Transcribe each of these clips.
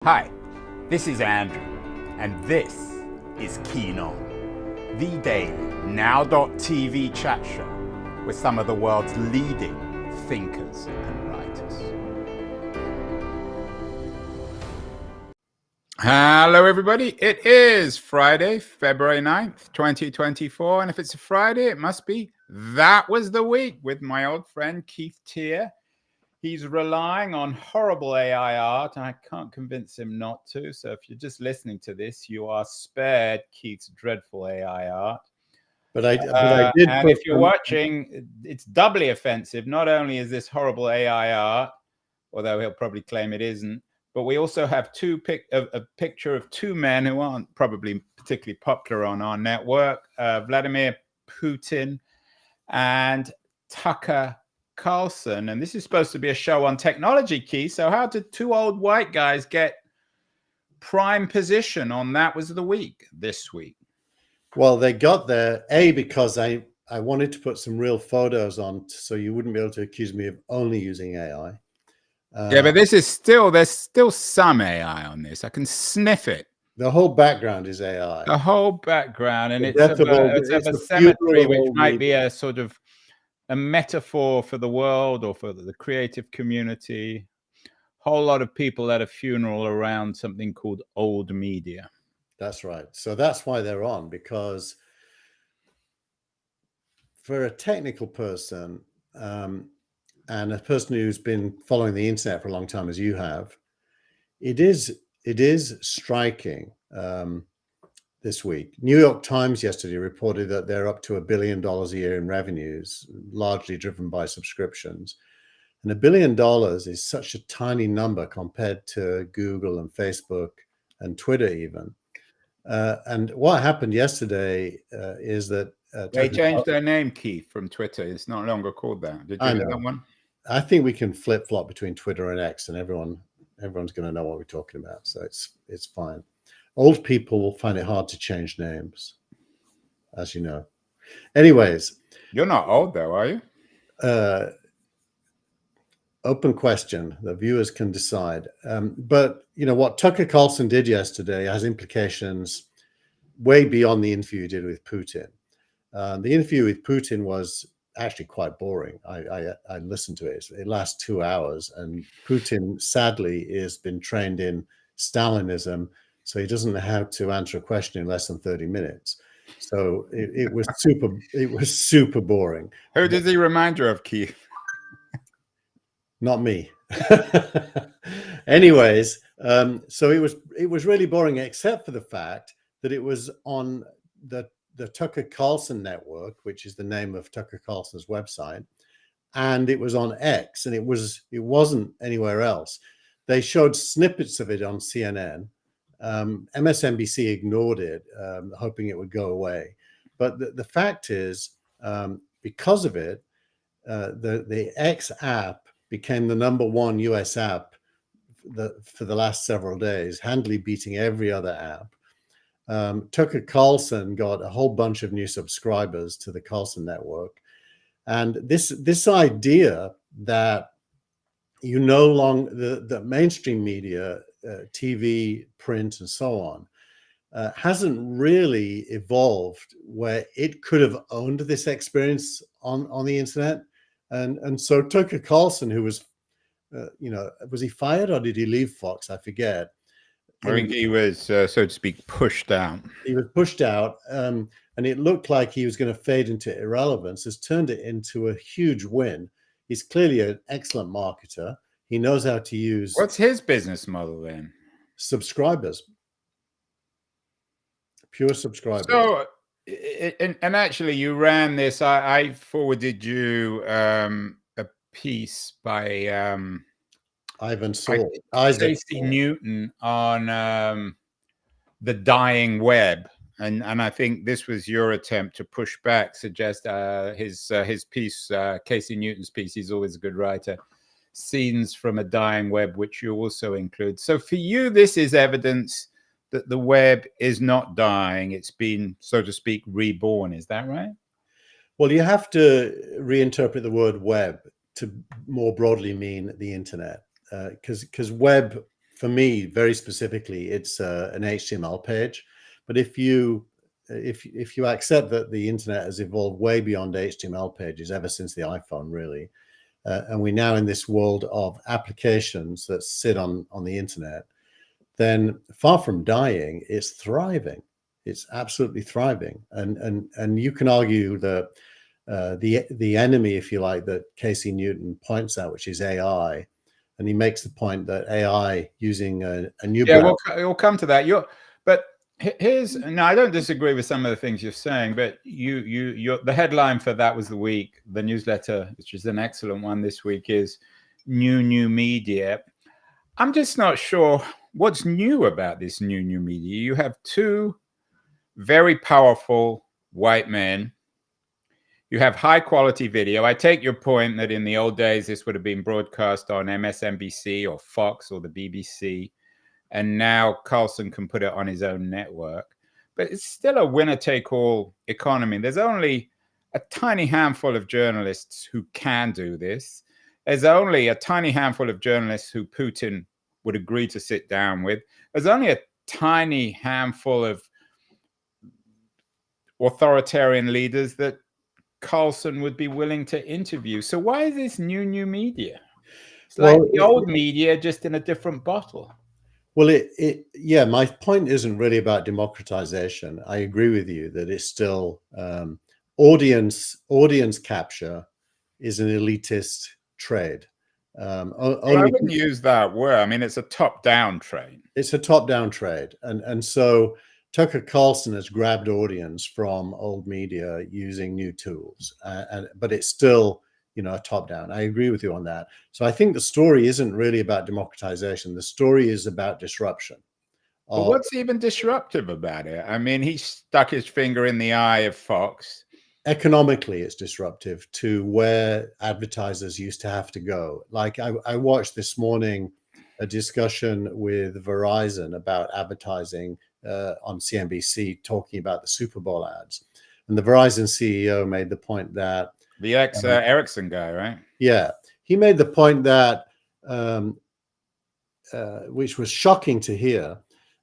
Hi, this is Andrew, and this is Keen On, the daily Now.tv chat show with some of the world's leading thinkers and writers. Hello, everybody. It is Friday, February 9th, 2024, and if it's a Friday, it must be That Was the Week with my old friend Keith Tier. He's relying on horrible AI art, and I can't convince him not to. So if you're just listening to this, you are spared Keith's dreadful AI art. But I did. And if you're watching, it's doubly offensive. Not only is this horrible AI art, although he'll probably claim it isn't, but we also have a picture of two men who aren't probably particularly popular on our network, Vladimir Putin and Tucker Carlson, and this is supposed to be a show on technology, Keith. So how did two old white guys get prime position on That Was the Week this week? Well, they got there, because I wanted to put some real photos on so you wouldn't be able to accuse me of only using AI. Yeah, but there's still some AI on this. I can sniff it. The whole background is AI. The whole background, and it's of a cemetery, which might be a sort of a metaphor for the world or for the creative community. Whole lot of people at a funeral around something called old media. That's right. So that's why they're on, because for a technical person and a person who's been following the internet for a long time, as you have, it is striking. This week, New York Times yesterday reported that they're up to $1 billion a year in revenues, largely driven by subscriptions. And $1 billion is such a tiny number compared to Google and Facebook and Twitter even. And what happened yesterday is that they changed their name, Keith, from Twitter. It's no longer called that. Did you hear that one? I think we can flip-flop between Twitter and X, and everyone's going to know what we're talking about. So it's fine. Old people will find it hard to change names, as you know. Anyways. You're not old, though, are you? Open question. The viewers can decide. But, you know, what Tucker Carlson did yesterday has implications way beyond the interview he did with Putin. The interview with Putin was actually quite boring. I listened to it. It lasts 2 hours. And Putin, sadly, has been trained in Stalinism, so he doesn't know how to answer a question in less than 30 minutes. So it was super boring. Who does he remind you of, Keith? Not me. Anyways, so it was really boring, except for the fact that it was on the Tucker Carlson network, which is the name of Tucker Carlson's website, and it was on X, and it wasn't anywhere else. They showed snippets of it on CNN. MSNBC ignored it, hoping it would go away. But the fact is, because of it, the X app became the #1 US app for the last several days, handily beating every other app. Tucker Carlson got a whole bunch of new subscribers to the Carlson network. And this idea that the mainstream media, TV, print, and so on, hasn't really evolved where it could have owned this experience on the internet. And so Tucker Carlson, who was, was he fired or did he leave Fox? I forget. I think he was, so to speak, pushed out. He was pushed out, and it looked like he was going to fade into irrelevance. Has turned it into a huge win. He's clearly an excellent marketer. He knows how to use. What's his business model then? Subscribers. Pure subscribers. So, and actually, you ran this. I forwarded you a piece by Ivan Saul, Casey Newton on the dying web, and I think this was your attempt to push back, suggest his piece, Casey Newton's piece. He's always a good writer. Scenes from a dying web, which you also include. So for you, this is evidence that the web is not dying. It's been, so to speak, reborn. Is that right? Well, you have to reinterpret the word web to more broadly mean the internet, because web for me, very specifically, it's an HTML page. But if you accept that the internet has evolved way beyond HTML pages ever since the iPhone, really, and we're now in this world of applications that sit on the internet, then far from dying, it's thriving. It's absolutely thriving. And you can argue that the enemy, if you like, that Casey Newton points out, which is AI, and he makes the point that AI using a new we'll come to that. But here's, no, I don't disagree with some of the things you're saying, but the headline for That Was the Week, the newsletter, which is an excellent one this week, is new media. I'm just not sure what's new about this new media. You have two very powerful white men. You have high quality video. I take your point that in the old days, this would have been broadcast on MSNBC or Fox or the BBC. And now Carlson can put it on his own network. But it's still a winner-take-all economy. There's only a tiny handful of journalists who can do this. There's only a tiny handful of journalists who Putin would agree to sit down with. There's only a tiny handful of authoritarian leaders that Carlson would be willing to interview. So why is this new media? It's like the old media, just in a different bottle. Well, yeah, my point isn't really about democratization. I agree with you that it's still audience capture is an elitist trade. I wouldn't use that word. I mean, it's a top-down trade. It's a top-down trade, and so Tucker Carlson has grabbed audience from old media using new tools, but it's still, a top-down. I agree with you on that. So I think the story isn't really about democratization. The story is about disruption. But what's even disruptive about it? I mean, he stuck his finger in the eye of Fox. Economically, it's disruptive to where advertisers used to have to go. Like I watched this morning a discussion with Verizon about advertising on CNBC, talking about the Super Bowl ads. And the Verizon CEO made the point that the Ericsson guy, right? Yeah, he made the point that, which was shocking to hear,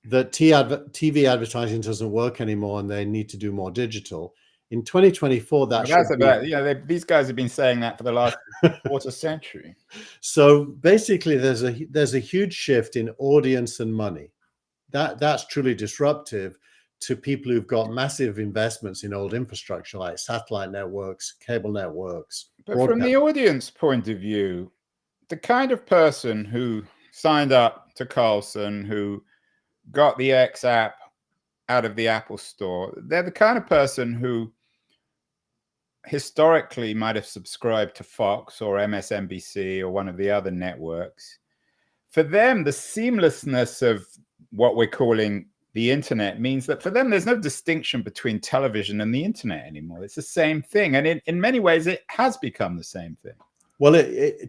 that TV advertising doesn't work anymore and they need to do more digital. In 2024, these guys have been saying that for the last quarter century. So basically, there's a huge shift in audience and money. That's truly disruptive to people who've got massive investments in old infrastructure like satellite networks, cable networks. But from the audience point of view, the kind of person who signed up to Carlson, who got the X app out of the Apple Store, they're the kind of person who historically might have subscribed to Fox or MSNBC or one of the other networks. For them, the seamlessness of what we're calling the internet means that for them, there's no distinction between television and the internet anymore. It's the same thing. And in many ways, it has become the same thing. Well,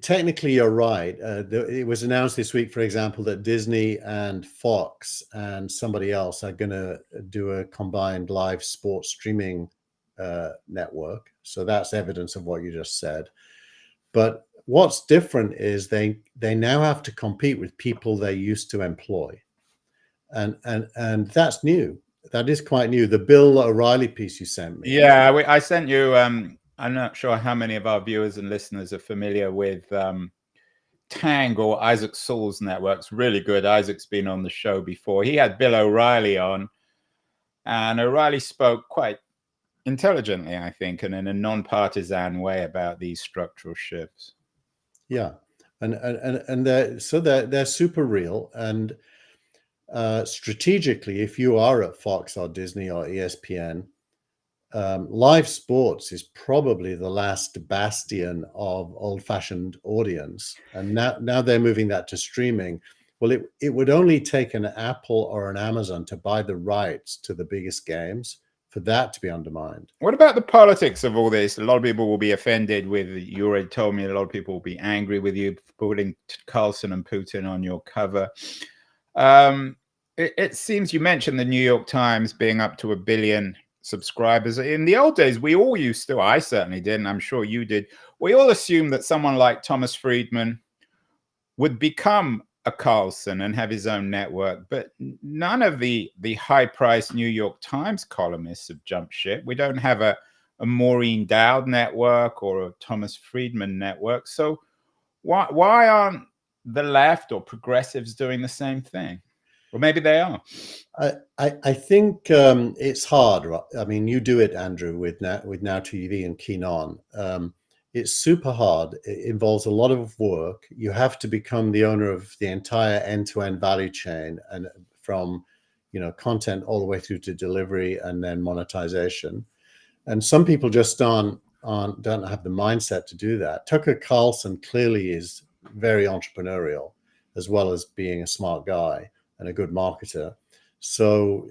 technically, you're right. It was announced this week, for example, that Disney and Fox and somebody else are going to do a combined live sports streaming network. So that's evidence of what you just said. But what's different is they now have to compete with people they used to employ. And that's new. That is quite new. The Bill O'Reilly piece you sent me. Yeah, I sent you. I'm not sure how many of our viewers and listeners are familiar with Tang or Isaac Sewell's networks. Really good. Isaac's been on the show before. He had Bill O'Reilly on, and O'Reilly spoke quite intelligently, I think, and in a non-partisan way about these structural shifts. Yeah, and they're super real. And strategically, if you are at Fox or Disney or ESPN, live sports is probably the last bastion of old-fashioned audience, and now they're moving that to streaming. Well, it would only take an Apple or an Amazon to buy the rights to the biggest games for that to be undermined. What about the politics of all this? A lot of people will be offended with, you already told me, a lot of people will be angry with you for putting Carlson and Putin on your cover. It seems you mentioned the New York Times being up to 1 billion subscribers. In the old days, we all used to, I certainly did, and I'm sure you did, we all assumed that someone like Thomas Friedman would become a Carlson and have his own network, but none of the high-priced New York Times columnists have jumped ship. We don't have a Maureen Dowd network or a Thomas Friedman network. So why aren't the left or progressives doing the same thing? Well, maybe they are. I think it's hard. I mean, you do it, Andrew, with Now TV and Keen On. It's super hard. It involves a lot of work. You have to become the owner of the entire end-to-end value chain, and from content all the way through to delivery and then monetization. And some people just don't have the mindset to do that. Tucker Carlson clearly is very entrepreneurial, as well as being a smart guy and a good marketer. So,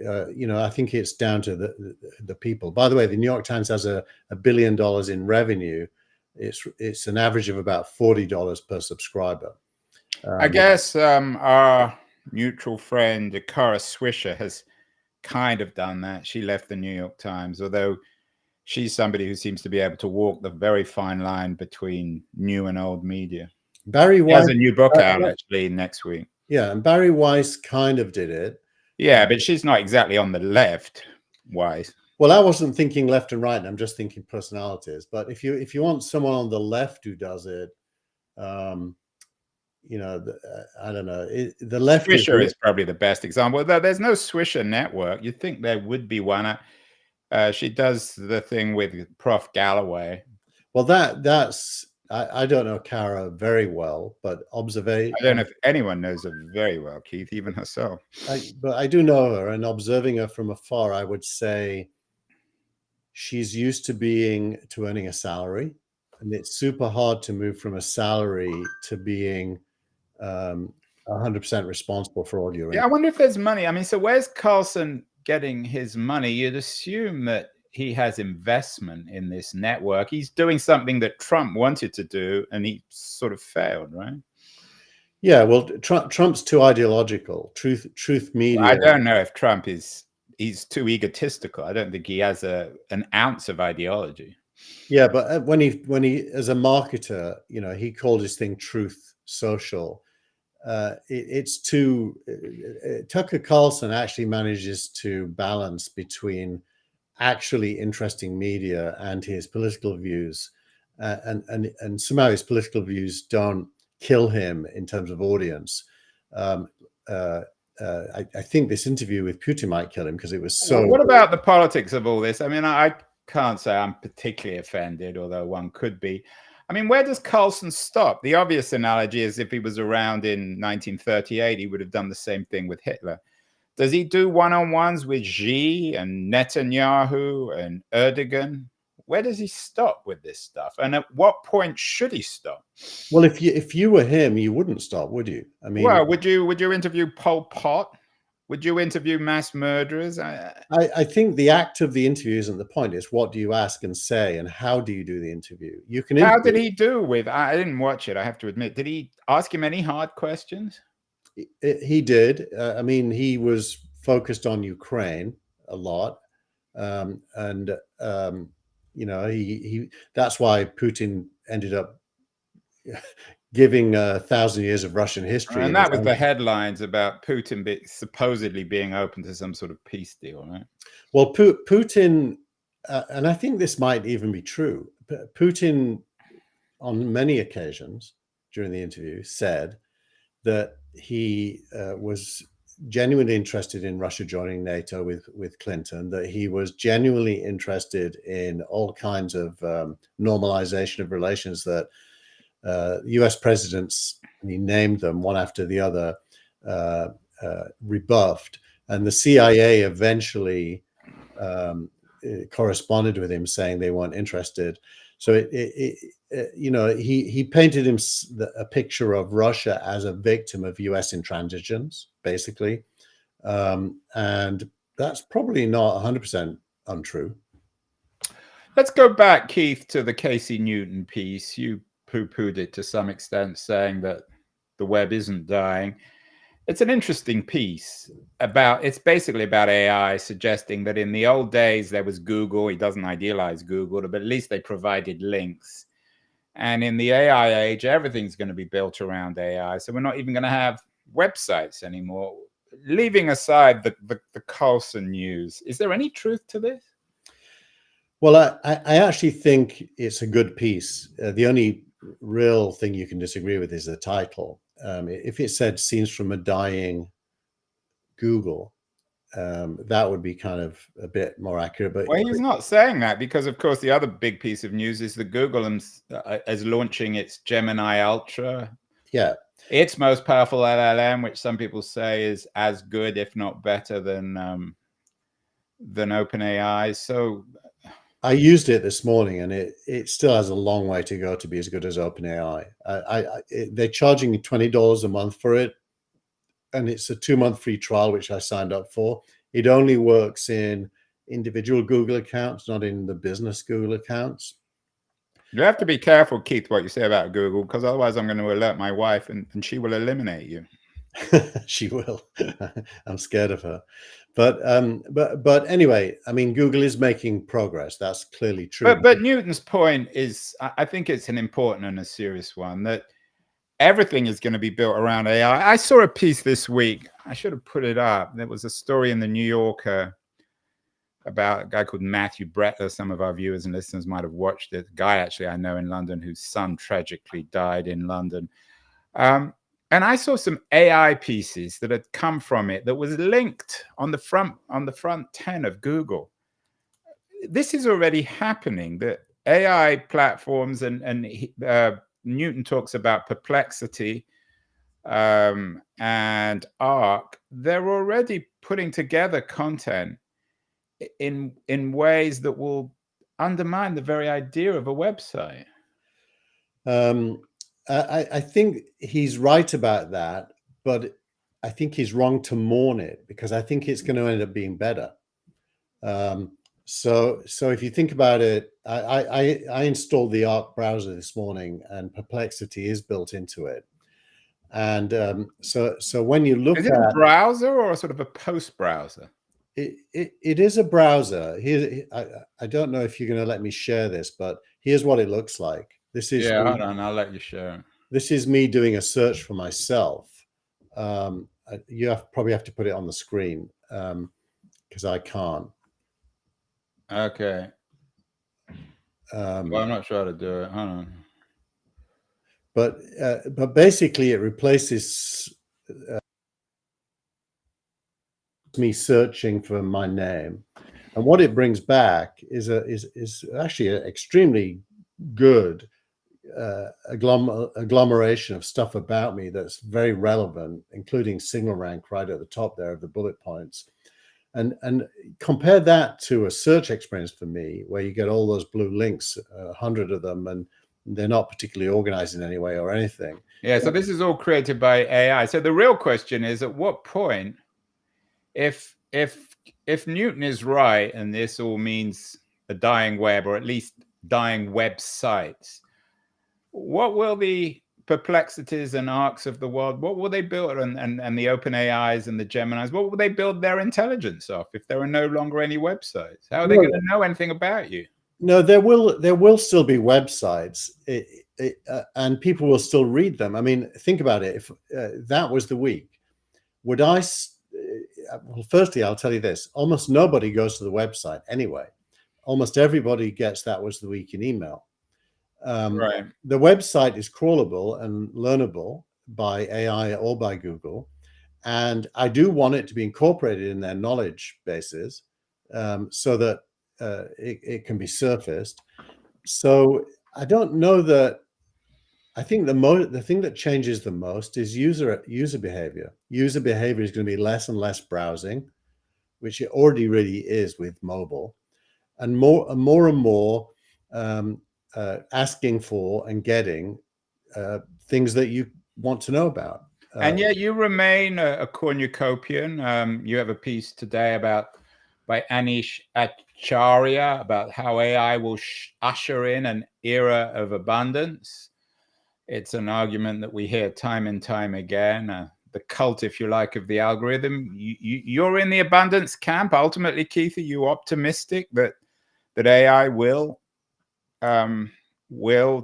I think it's down to the people. By the way, the New York Times has $1 billion in revenue. It's an average of about $40 per subscriber. I guess our mutual friend, Kara Swisher, has kind of done that. She left the New York Times, although she's somebody who seems to be able to walk the very fine line between new and old media. Barry Weiss has a new book out actually next week. Yeah, and Barry Weiss kind of did it. Yeah, but she's not exactly on the left, Weiss. Well, I wasn't thinking left and right. I'm just thinking personalities. But if you want someone on the left who does it, I don't know. The left Swisher is probably the best example. Though there's no Swisher network. You'd think there would be one. She does the thing with Prof. Galloway. Well, that's I don't know Kara very well, but I don't know if anyone knows her very well, Keith, even herself. But I do know her, and observing her from afar, I would say she's used to earning a salary, and it's super hard to move from a salary to being 100% responsible for all your income. Yeah, I wonder if there's money. I mean, so where's Carlson getting his money? You'd assume that he has investment in this network. He's doing something that Trump wanted to do, and he sort of failed, right? Yeah, well, Trump's too ideological. Truth media. I don't know if Trump he's too egotistical. I don't think he has an ounce of ideology. Yeah, but when he as a marketer, he called his thing Truth Social. It's too. Tucker Carlson actually manages to balance between actually interesting media and his political views, and somehow his political views don't kill him in terms of audience. I think this interview with Putin might kill him because it was so. What about the politics of all this? I mean, I can't say I'm particularly offended, although one could be. I mean, where does Carlson stop? The obvious analogy is if he was around in 1938, he would have done the same thing with Hitler. Does he do one-on-ones with Xi and Netanyahu and Erdogan? Where does he stop with this stuff? And at what point should he stop? Well, if you were him, you wouldn't stop, would you? I mean, well, would you interview Pol Pot? Would you interview mass murderers? I think the act of the interview isn't the point. It's what do you ask and say, and how do you do the interview? You can. How did he do with? I didn't watch it, I have to admit. Did he ask him any hard questions? He did. I mean, he was focused on Ukraine a lot, he that's why Putin ended up giving 1,000 years of Russian history. And that was the headlines about Putin supposedly being open to some sort of peace deal, right? Well, Putin, and I think this might even be true, Putin on many occasions during the interview said that he was genuinely interested in Russia joining NATO with Clinton, that he was genuinely interested in all kinds of normalization of relations that US presidents, and he named them one after the other, rebuffed. And the CIA eventually corresponded with him saying they weren't interested. So he painted a picture of Russia as a victim of US intransigence, basically, and that's probably not 100% untrue. Let's go back, Keith, to the Casey Newton piece. You poo-pooed it to some extent, saying that the web isn't dying. It's an interesting piece it's basically about AI, suggesting that in the old days there was Google. He doesn't idealize Google, but at least they provided links. And in the AI age, everything's going to be built around AI. So we're not even going to have websites anymore. Leaving aside the Carlson news, is there any truth to this? Well, I actually think it's a good piece. The only real thing you can disagree with is the title. If it said "Scenes from a Dying Google," that would be kind of a bit more accurate. But well, he's not saying that because, of course, the other big piece of news is that Google is launching its Gemini Ultra. Yeah. Its most powerful LLM, which some people say is as good, if not better, than OpenAI. So I used it this morning, and it still has a long way to go to be as good as OpenAI. They're charging me $20 a month for it, and it's a 2-month free trial, which I signed up for. It only works in individual Google accounts, not in the business Google accounts. You have to be careful, Keith, what you say about Google, because otherwise I'm going to alert my wife and she will eliminate you. She will. I'm scared of her. But anyway, I mean, Google is making progress. That's clearly true. But Newton's point is, I think it's an important and a serious one, that everything is going to be built around AI. I saw a piece this week. I should have put it up. There was a story in the New Yorker about a guy called Matthew Brettler. Some of our viewers and listeners might have watched it. A guy actually I know in London whose son tragically died in London. And I saw some AI pieces that had come from it that was linked on the front 10 of Google. This is already happening. The AI platforms and Newton talks about Perplexity and Arc. They're already putting together content in ways that will undermine the very idea of a website. I think he's right about that, but I think he's wrong to mourn it, because I think it's going to end up being better. So if you think about it, I installed the Arc browser this morning, and Perplexity is built into it. And so when you look at, is it a browser or a sort of a post browser? It is a browser. Here, I don't know if you're going to let me share this, but here's what it looks like. This is hold on, I'll let you share. This is me doing a search for myself. You probably have to put it on the screen because I can't. Okay. Well, I'm not sure how to do it. Hold on. But basically, it replaces me searching for my name, and what it brings back is actually an extremely good agglomeration of stuff about me that's very relevant, including signal rank right at the top there of the bullet points. And compare that to a search experience for me, where you get all those blue links, 100 of them, and they're not particularly organized in any way or anything. Yeah, so this is all created by AI. So the real question is, at what point, if Newton is right, and this all means a dying web, or at least dying websites, what will the Perplexities and Arcs of the world, what will they build, and the OpenAIs and the Geminis, what will they build their intelligence off if there are no longer any websites? How are they going to know anything about you? No, there will still be websites, and people will still read them. I mean, think about it. If that was the week, would I? Well, firstly, I'll tell you this: almost nobody goes to the website anyway. Almost everybody gets that was the week in email. Right. The website is crawlable and learnable by AI or by Google, and I do want it to be incorporated in their knowledge bases so that it can be surfaced. So I don't know that. I think the thing that changes the most is user behavior. User behavior is going to be less and less browsing, which it already really is with mobile, and more asking for and getting things that you want to know about. And yet you remain a cornucopian. You have a piece today by Anish Acharya about how AI will usher in an era of abundance. It's an argument that we hear time and time again. The cult, if you like, of the algorithm. You're in the abundance camp. Ultimately, Keith, are you optimistic that AI will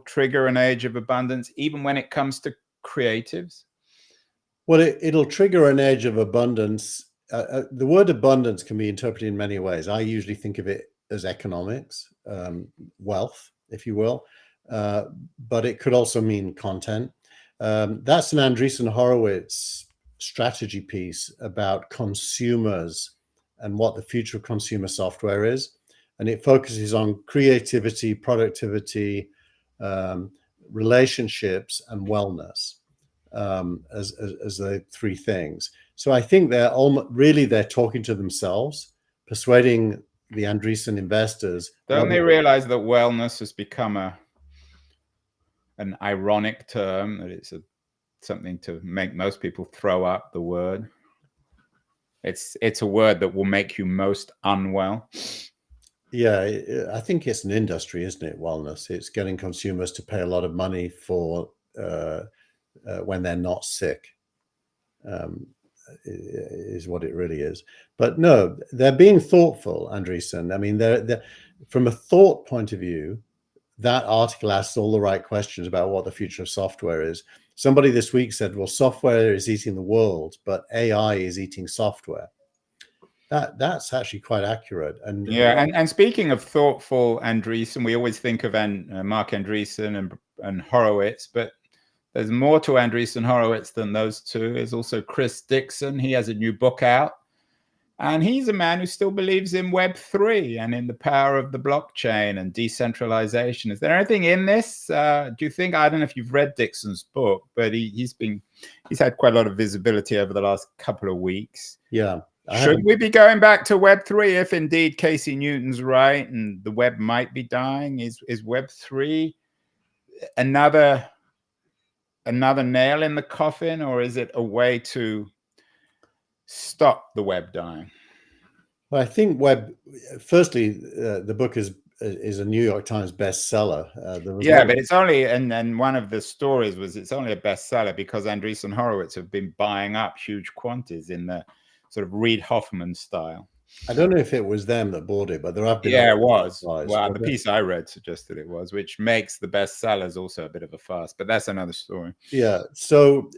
trigger an age of abundance, even when it comes to creatives? Well, it'll trigger an edge of abundance. The word abundance can be interpreted in many ways. I usually think of it as economics, wealth, if you will, but it could also mean content. That's an Andreessen Horowitz strategy piece about consumers and what the future of consumer software is. And it focuses on creativity, productivity, relationships, and wellness as the three things. So I think they're talking to themselves, persuading the Andreessen investors. Don't they realize that wellness has become an ironic term, that it's something to make most people throw up the word? It's a word that will make you most unwell. Yeah, I think it's an industry, isn't it? Wellness. It's getting consumers to pay a lot of money for when they're not sick, is what it really is. But no, they're being thoughtful, Andreessen. I mean, they're from a thought point of view, that article asks all the right questions about what the future of software is. Somebody this week said, well, software is eating the world, but AI is eating software. That's actually quite accurate. And yeah, and speaking of thoughtful Andreessen, we always think of Mark Andreessen and Horowitz, but there's more to Andreessen Horowitz than those two. There's also Chris Dixon. He has a new book out, and he's a man who still believes in Web3 and in the power of the blockchain and decentralization. Is there anything in this? Do you think? I don't know if you've read Dixon's book, but he's had quite a lot of visibility over the last couple of weeks. Yeah. Should we be going back to Web3 if indeed Casey Newton's right and the web might be dying? Is Web3 another nail in the coffin, or is it a way to stop the web dying? Well, I think firstly, the book is a New York Times bestseller. But it's only, and one of the stories was it's only a bestseller because Andreessen Horowitz have been buying up huge quantities in the sort of Reid Hoffman style. I don't know if it was them that bought it, but there have been. Yeah, it was. Well, the piece I read suggested it was, which makes the bestsellers also a bit of a farce, but that's another story. Yeah. So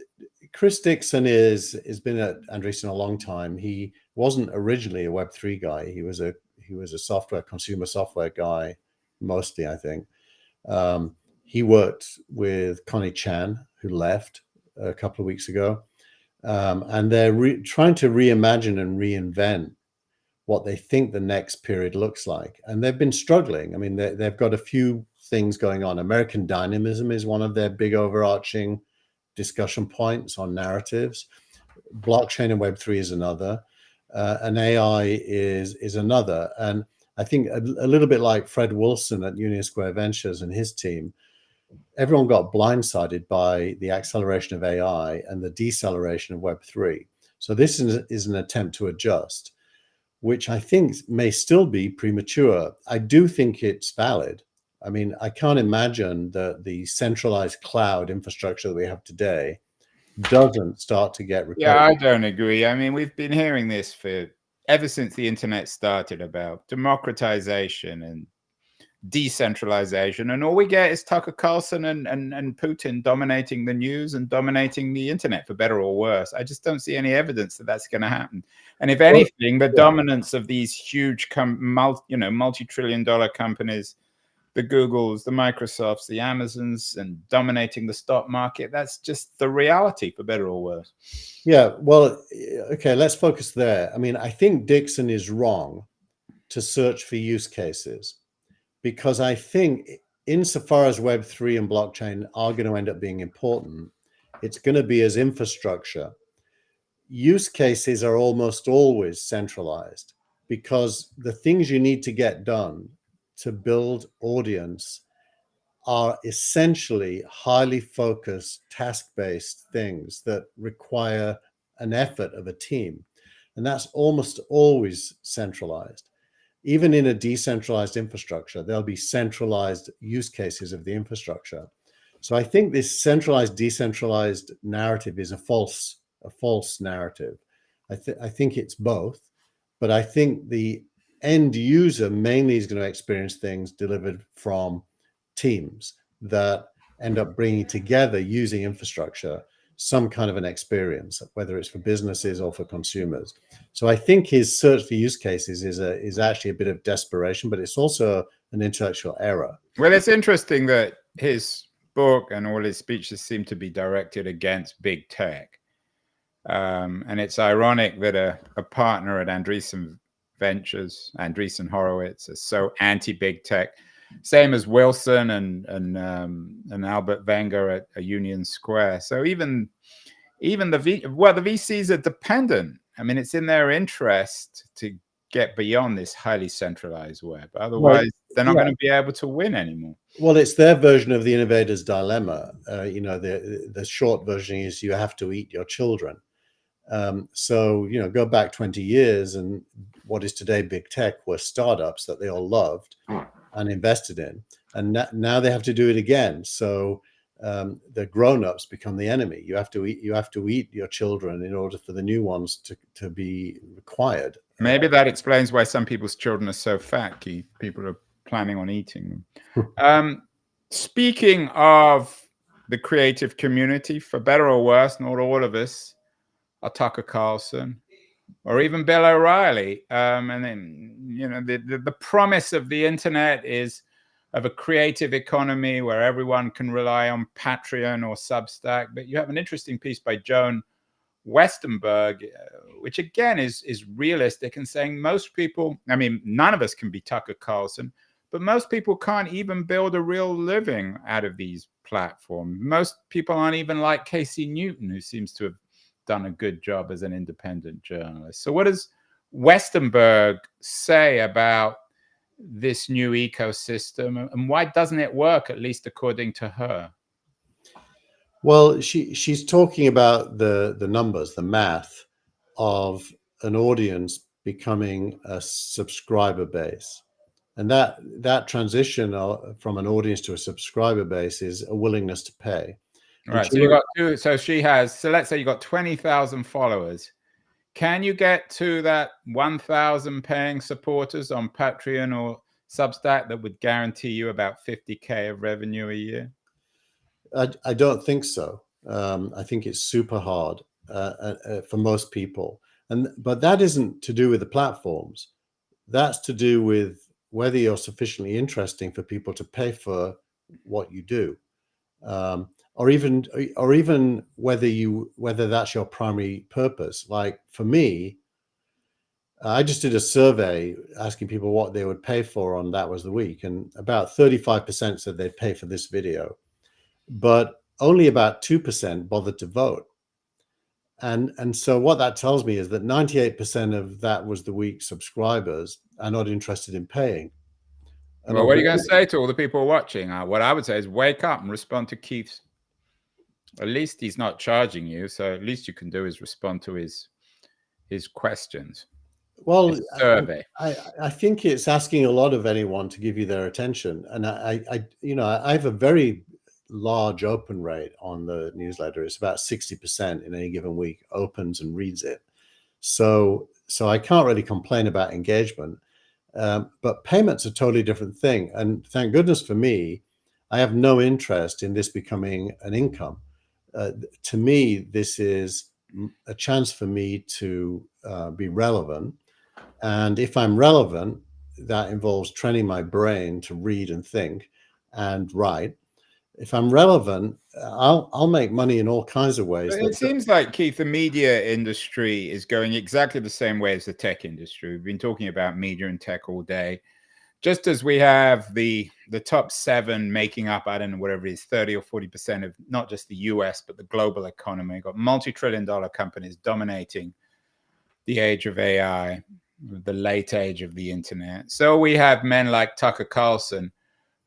Chris Dixon has been at Andreessen a long time. He wasn't originally a Web3 guy. He was a consumer software guy, mostly, I think. He worked with Connie Chan, who left a couple of weeks ago. And they're trying to reimagine and reinvent what they think the next period looks like. And they've been struggling. I mean, they've got a few things going on. American dynamism is one of their big overarching discussion points on narratives. Blockchain and Web3 is another. And AI is another. And I think a little bit like Fred Wilson at Union Square Ventures and his team, everyone got blindsided by the acceleration of AI and the deceleration of Web3. So this is an attempt to adjust, which I think may still be premature. I do think it's valid. I mean, I can't imagine that the centralized cloud infrastructure that we have today doesn't start to get repaired. Yeah, I don't agree. I mean, we've been hearing this ever since the internet started about democratization and decentralization, and all we get is Tucker Carlson and Putin dominating the news and dominating the internet, for better or worse. I just don't see any evidence that that's going to happen. And if anything, the dominance of these huge multi-trillion-dollar companies, the Googles, the Microsofts, the Amazons, and dominating the stock market, that's just the reality, for better or worse. Yeah, well, okay, let's focus there. I mean, I think Dixon is wrong to search for use cases, because I think insofar as Web3 and blockchain are going to end up being important, it's going to be as infrastructure. Use cases are almost always centralized because the things you need to get done to build audience are essentially highly focused, task-based things that require an effort of a team. And that's almost always centralized. Even in a decentralized infrastructure, there'll be centralized use cases of the infrastructure. So I think this centralized, decentralized narrative is a false narrative. I think it's both, but I think the end user mainly is going to experience things delivered from teams that end up bringing together using infrastructure some kind of an experience, whether it's for businesses or for consumers. So I think his search for use cases is actually a bit of desperation, but it's also an intellectual error. Well, it's interesting that his book and all his speeches seem to be directed against big tech. And it's ironic that a partner at Andreessen Ventures, Andreessen Horowitz, is so anti-big tech, same as Wilson and Albert Wenger at a Union Square. So even the VCs are dependent. I mean, it's in their interest to get beyond this highly centralized web. Otherwise, they're not going to be able to win anymore. Well, it's their version of the innovator's dilemma. The short version is you have to eat your children. So, go back 20 years and what is today big tech were startups that they all loved and invested in. And now they have to do it again. So the grown-ups become the enemy. You have to eat your children in order for the new ones to be required. Maybe that explains why some people's children are so fat, Keith. People are planning on eating them. Speaking of the creative community, for better or worse, not all of us are Tucker Carlson or even Bill O'Reilly. And then, the promise of the internet is of a creative economy where everyone can rely on Patreon or Substack. But you have an interesting piece by Joan Westenberg, which again is realistic and saying most people, I mean, none of us can be Tucker Carlson, but most people can't even build a real living out of these platforms. Most people aren't even like Casey Newton, who seems to have done a good job as an independent journalist. So what does Westenberg say about this new ecosystem, and why doesn't it work, at least according to her? Well, she's talking about the numbers, the math of an audience becoming a subscriber base. And that transition from an audience to a subscriber base is a willingness to pay. Right. So you got two. So she has. So let's say you got 20,000 followers. Can you get to that 1,000 paying supporters on Patreon or Substack that would guarantee you about 50K of revenue a year? I don't think so. I think it's super hard for most people, but that isn't to do with the platforms. That's to do with whether you're sufficiently interesting for people to pay for what you do, or even whether that's your primary purpose. Like for me, I just did a survey asking people what they would pay for on That Was the Week, and about 35% said they'd pay for this video, but only about 2% bothered to vote. And so what that tells me is that 98% of That Was the Week subscribers are not interested in paying. And well, what are you going to say to all the people watching? What I would say is wake up and respond to Keith's. At least he's not charging you, so at least you can do is respond to his questions. Well, survey. I think it's asking a lot of anyone to give you their attention, and I have a very large open rate on the newsletter. It's about 60% in any given week opens and reads it. So I can't really complain about engagement, but payment's a totally different thing. And thank goodness for me, I have no interest in this becoming an income. To me, this is a chance for me to be relevant. And if I'm relevant, that involves training my brain to read and think and write. If I'm relevant, I'll make money in all kinds of ways. It seems like, Keith, the media industry is going exactly the same way as the tech industry. We've been talking about media and tech all day. Just as we have the top 7 making up, I don't know, whatever it is, 30 or 40% of not just the US, but the global economy. We've got multi-trillion-dollar companies dominating the age of AI, the late age of the internet. So we have men like Tucker Carlson,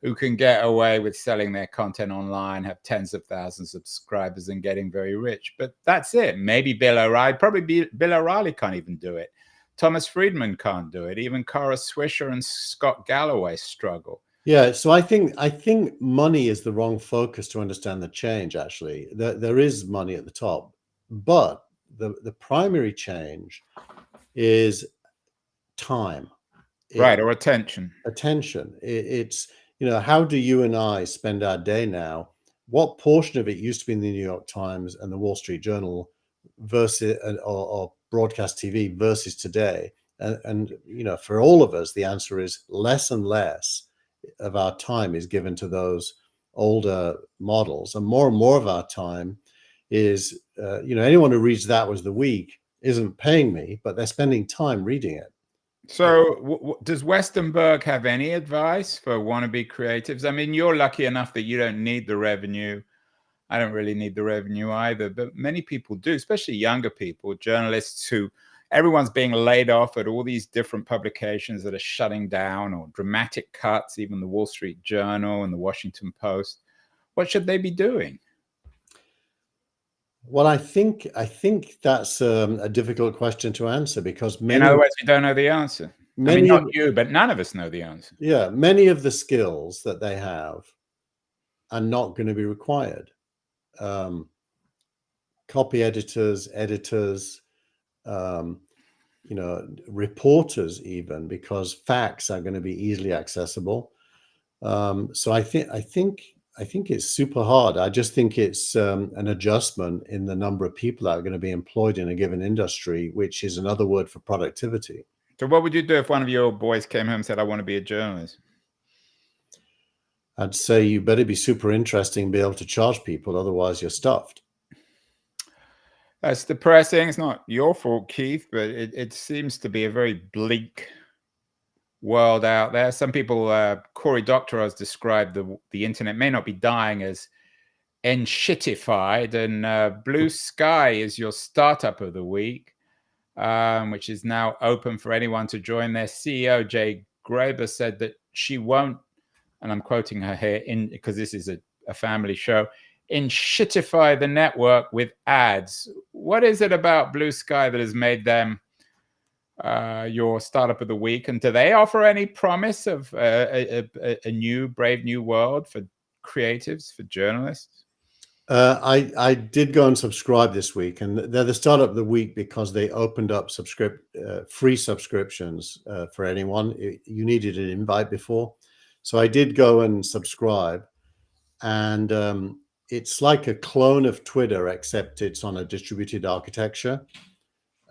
who can get away with selling their content online, have tens of thousands of subscribers and getting very rich. But that's it. Maybe Bill O'Reilly, Bill O'Reilly can't even do it. Thomas Friedman can't do it. Even Kara Swisher and Scott Galloway struggle. Yeah, so I think money is the wrong focus to understand the change, actually. There is money at the top, but the primary change is time. Right, or attention. Attention. It's, how do you and I spend our day now what portion of it used to be in the New York Times and the Wall Street Journal versus or broadcast TV versus today. And you know, for all of us, the answer is less and less of our time is given to those older models, and more of our time is, you know, anyone who reads That Was the Week isn't paying me, but they're spending time reading it. So does Westenberg have any advice for wannabe creatives? I mean, you're lucky enough that you don't need the revenue. I don't really need the revenue either, but many people do, especially younger people, journalists who everyone's being laid off at all these different publications that are shutting down, or dramatic cuts, even the Wall Street Journal and the Washington Post. What should they be doing? Well, I think that's a difficult question to answer, because In other words, you don't know the answer. I mean, not you, but none of us know the answer. Yeah, many of the skills that they have are not going to be required. Copy editors, you know, reporters, even, because facts are going to be easily accessible. So I think it's super hard. I just think it's an adjustment in the number of people that are going to be employed in a given industry, which is another word for productivity. So what would you do if one of your boys came home and said, I want to be a journalist? I'd say you better be super interesting and be able to charge people, otherwise you're stuffed. That's depressing. It's not your fault, Keith, but it seems to be a very bleak world out there. Some people, Cory Doctorow has described the internet may not be dying as enshittified, and Blue Sky is your startup of the week, which is now open for anyone to join. Their CEO, Jay Graber, said that she won't, and I'm quoting her here because this is a family show, enshittify the network with ads. What is it about Blue Sky that has made them your startup of the week? And do they offer any promise of a brave new world for creatives, for journalists? I did go and subscribe this week, and they're the startup of the week because they opened up free subscriptions for anyone. You needed an invite before. So I did go and subscribe, and it's like a clone of Twitter, except it's on a distributed architecture.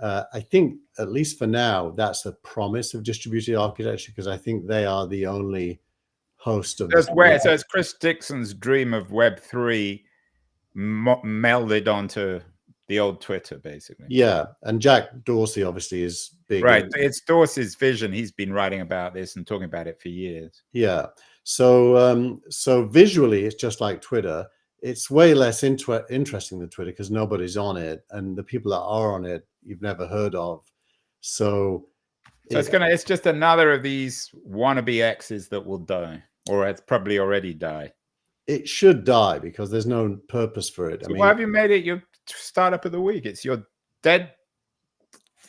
I think, at least for now, that's the promise of distributed architecture, because I think they are the only host of this. So it's Chris Dixon's dream of Web3 melded onto the old Twitter, basically. Yeah, and Jack Dorsey obviously is big. Right, it's Dorsey's vision. He's been writing about this and talking about it for years. Yeah, so visually, it's just like Twitter. It's way less interesting than Twitter because nobody's on it, and the people that are on it you've never heard of. So it's just another of these wannabe X's that will die, or it's probably already died. It should die because there's no purpose for it. So why have you made it your startup of the week? It's your dead.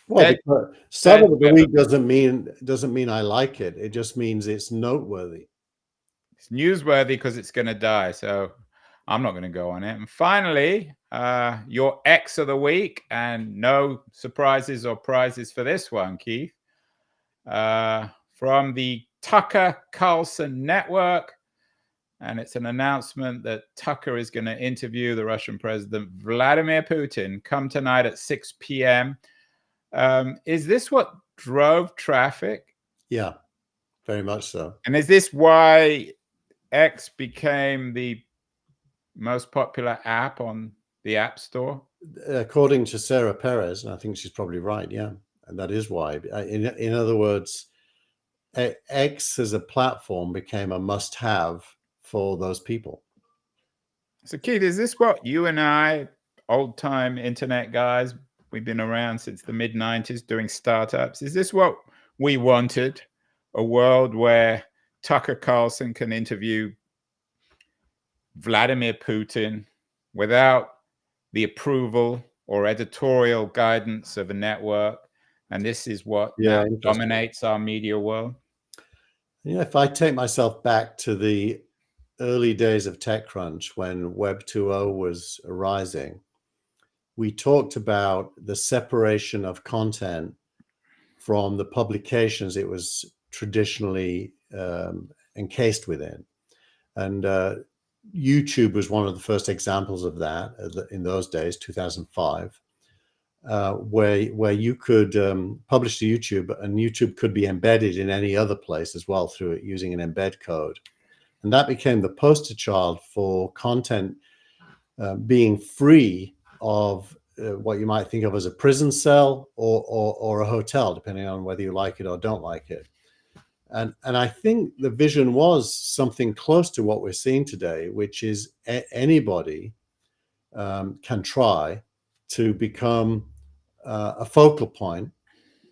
Well, startup of the week doesn't mean I like it. It just means it's noteworthy. It's newsworthy because it's going to die. So I'm not going to go on it. And finally, your X of the week, and no surprises or prizes for this one, Keith, from the Tucker Carlson Network. And it's an announcement that Tucker is going to interview the Russian president, Vladimir Putin, come tonight at 6 p.m. Is this what drove traffic? Yeah, very much so. And is this why X became the most popular app on the App Store? According to Sarah Perez, and I think she's probably right, yeah. And that is why. In other words, X as a platform became a must-have for those people. So Keith, is this what you and I, old-time internet guys, we've been around since the mid-90s doing startups, is this what we wanted? A world where Tucker Carlson can interview Vladimir Putin without the approval or editorial guidance of a network, and this is what now dominates our media world? Yeah, if I take myself back to the early days of TechCrunch, when Web 2.0 was arising, we talked about the separation of content from the publications it was traditionally encased within. And YouTube was one of the first examples of that in those days, 2005, where you could publish to YouTube, and YouTube could be embedded in any other place as well through it using an embed code. And that became the poster child for content being free of what you might think of as a prison cell or a hotel, depending on whether you like it or don't like it. And I think the vision was something close to what we're seeing today, which is anybody can try to become a focal point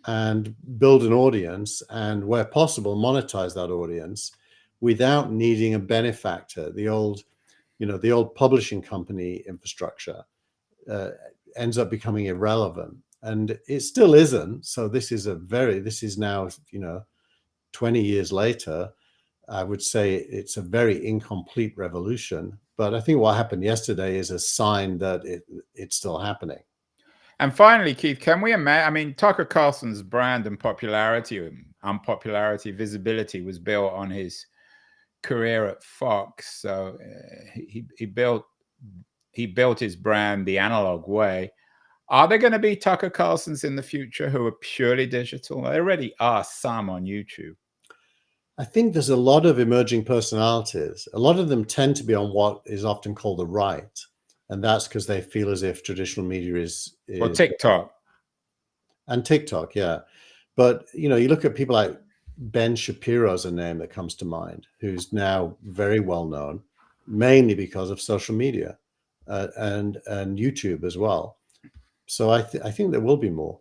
and build an audience, and where possible, monetize that audience without needing a benefactor. The old publishing company infrastructure ends up becoming irrelevant, and it still isn't. So this is now, 20 years later, I would say it's a very incomplete revolution. But I think what happened yesterday is a sign that it's still happening. And finally, Keith, can we imagine? I mean, Tucker Carlson's brand and popularity, unpopularity, visibility was built on his career at Fox. So he built his brand the analog way. Are there going to be Tucker Carlsons in the future who are purely digital? There already are some on YouTube. I think there's a lot of emerging personalities. A lot of them tend to be on what is often called the right. And that's because they feel as if traditional media is Or TikTok. And TikTok, yeah. But, you look at people like Ben Shapiro's a name that comes to mind, who's now very well known, mainly because of social media and YouTube as well. So I think there will be more.